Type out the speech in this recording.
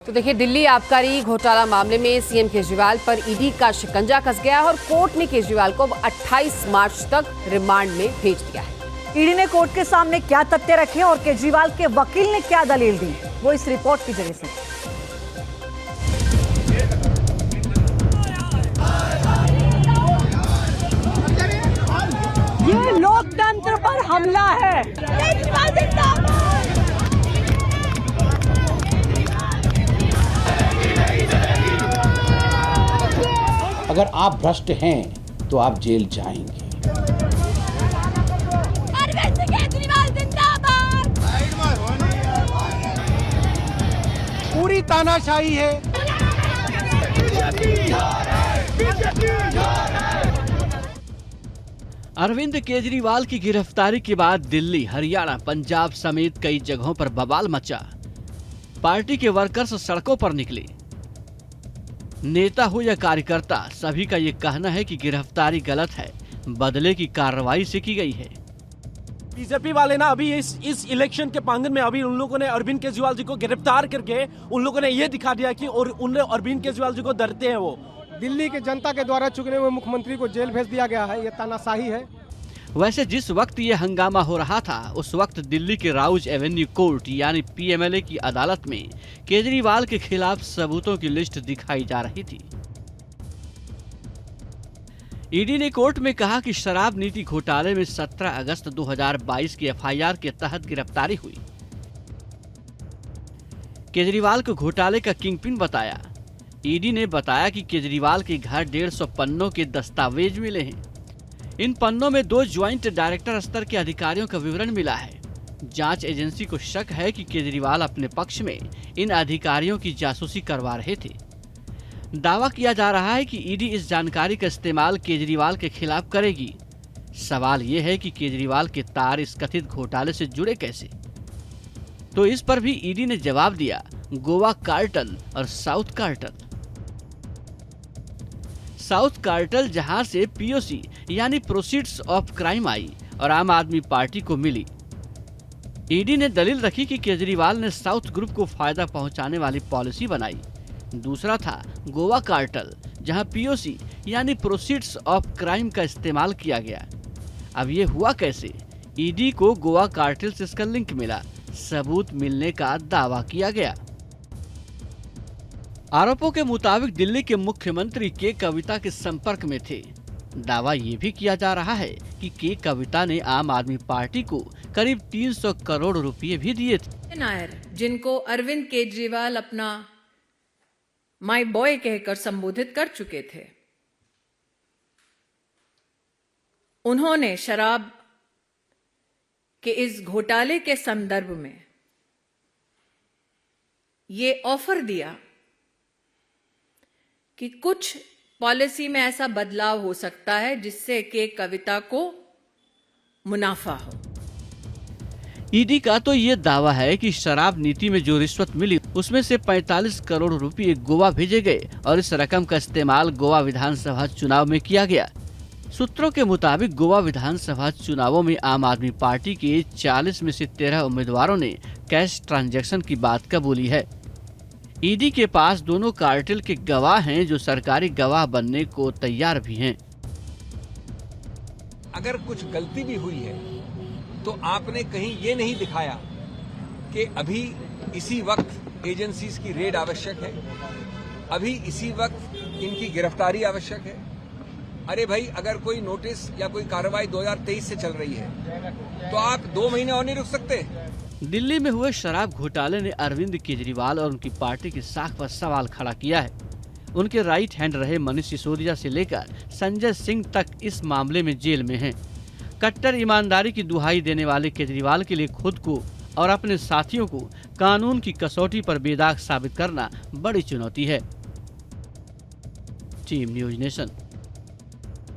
तो देखिए, दिल्ली आबकारी घोटाला मामले में सीएम केजरीवाल पर ईडी का शिकंजा कस गया और कोर्ट ने केजरीवाल को 28 मार्च तक रिमांड में भेज दिया है। ईडी ने कोर्ट के सामने क्या तथ्य रखे और केजरीवाल के वकील ने क्या दलील दी, वो इस रिपोर्ट के जरिए से। ये लोकतंत्र पर हमला है। अगर आप भ्रष्ट हैं तो आप जेल जाएंगे। अरविंद केजरीवाल जिंदाबाद। पूरी तानाशाही है। अरविंद केजरीवाल की गिरफ्तारी के बाद दिल्ली, हरियाणा, पंजाब समेत कई जगहों पर बवाल मचा। पार्टी के वर्कर्स सड़कों पर निकले। नेता हो या कार्यकर्ता, सभी का ये कहना है कि गिरफ्तारी गलत है, बदले की कार्रवाई से की गई है। बीजेपी वाले ना अभी इस इलेक्शन के प्रांगण में अभी उन लोगों ने अरविंद केजरीवाल जी को गिरफ्तार करके उन लोगों ने ये दिखा दिया कि और उन अरविंद केजरीवाल जी को डरते हैं। वो दिल्ली के जनता के द्वारा चुने हुए मुख्यमंत्री को जेल भेज दिया गया है, ये तानाशाही है। वैसे जिस वक्त ये हंगामा हो रहा था, उस वक्त दिल्ली के राउज एवेन्यू कोर्ट यानी पीएमएलए की अदालत में केजरीवाल के खिलाफ सबूतों की लिस्ट दिखाई जा रही थी। ईडी ने कोर्ट में कहा कि शराब नीति घोटाले में 17 अगस्त 2022 की एफआईआर के तहत गिरफ्तारी हुई। केजरीवाल को घोटाले का किंगपिन बताया। ईडी ने बताया कि केजरीवाल के घर 150 पन्नों के दस्तावेज मिले हैं। इन पन्नों में 2 ज्वाइंट डायरेक्टर स्तर के अधिकारियों का विवरण मिला है। जांच एजेंसी को शक है कि केजरीवाल अपने पक्ष में इन अधिकारियों की जासूसी करवा रहे थे। दावा किया जा रहा है कि ईडी इस जानकारी का इस्तेमाल केजरीवाल के खिलाफ करेगी। सवाल ये है कि केजरीवाल के तार इस कथित घोटाले से जुड़े कैसे? तो इस पर भी ईडी ने जवाब दिया, गोवा कार्टल और साउथ कार्टल। साउथ कार्टल जहां से पीओसी यानी प्रोसीड्स ऑफ क्राइम आई और आम आदमी पार्टी को मिली। ईडी ने दलील रखी कि केजरीवाल ने साउथ ग्रुप को फायदा पहुंचाने वाली पॉलिसी बनाई। दूसरा था गोवा कार्टल, जहां पीओसी यानी प्रोसीड्स ऑफ क्राइम का इस्तेमाल किया गया। अब ये हुआ कैसे? ईडी को गोवा कार्टेल से इसका लिंक मिला, सबूत मिलने का दावा किया गया। आरोपों के मुताबिक दिल्ली के मुख्यमंत्री के कविता के संपर्क में थे। दावा ये भी किया जा रहा है कि के कविता ने आम आदमी पार्टी को करीब 300 करोड़ रुपए भी दिए थे। नायर, जिनको अरविंद केजरीवाल अपना माय बॉय कहकर संबोधित कर चुके थे, उन्होंने शराब के इस घोटाले के संदर्भ में ये ऑफर दिया कि कुछ पॉलिसी में ऐसा बदलाव हो सकता है जिससे कि कविता को मुनाफा हो। ईडी का तो ये दावा है कि शराब नीति में जो रिश्वत मिली उसमें से 45 करोड़ रुपए गोवा भेजे गए और इस रकम का इस्तेमाल गोवा विधानसभा चुनाव में किया गया। सूत्रों के मुताबिक गोवा विधानसभा चुनावों में आम आदमी पार्टी के 40 में से 13 उम्मीदवारों ने कैश ट्रांजैक्शन की बात कबूली है। ईडी के पास दोनों कार्टेल के गवाह हैं जो सरकारी गवाह बनने को तैयार भी हैं। अगर कुछ गलती भी हुई है तो आपने कहीं ये नहीं दिखाया कि अभी इसी वक्त एजेंसीज की रेड आवश्यक है, अभी इसी वक्त इनकी गिरफ्तारी आवश्यक है। अरे भाई, अगर कोई नोटिस या कोई कार्रवाई 2023 से चल रही है तो आप 2 महीने और नहीं रुक सकते? दिल्ली में हुए शराब घोटाले ने अरविंद केजरीवाल और उनकी पार्टी की साख पर सवाल खड़ा किया है। उनके राइट हैंड रहे मनीष सिसोदिया से लेकर संजय सिंह तक इस मामले में जेल में हैं। कट्टर ईमानदारी की दुहाई देने वाले केजरीवाल के लिए खुद को और अपने साथियों को कानून की कसौटी पर बेदाग साबित करना बड़ी चुनौती है। Team news nation.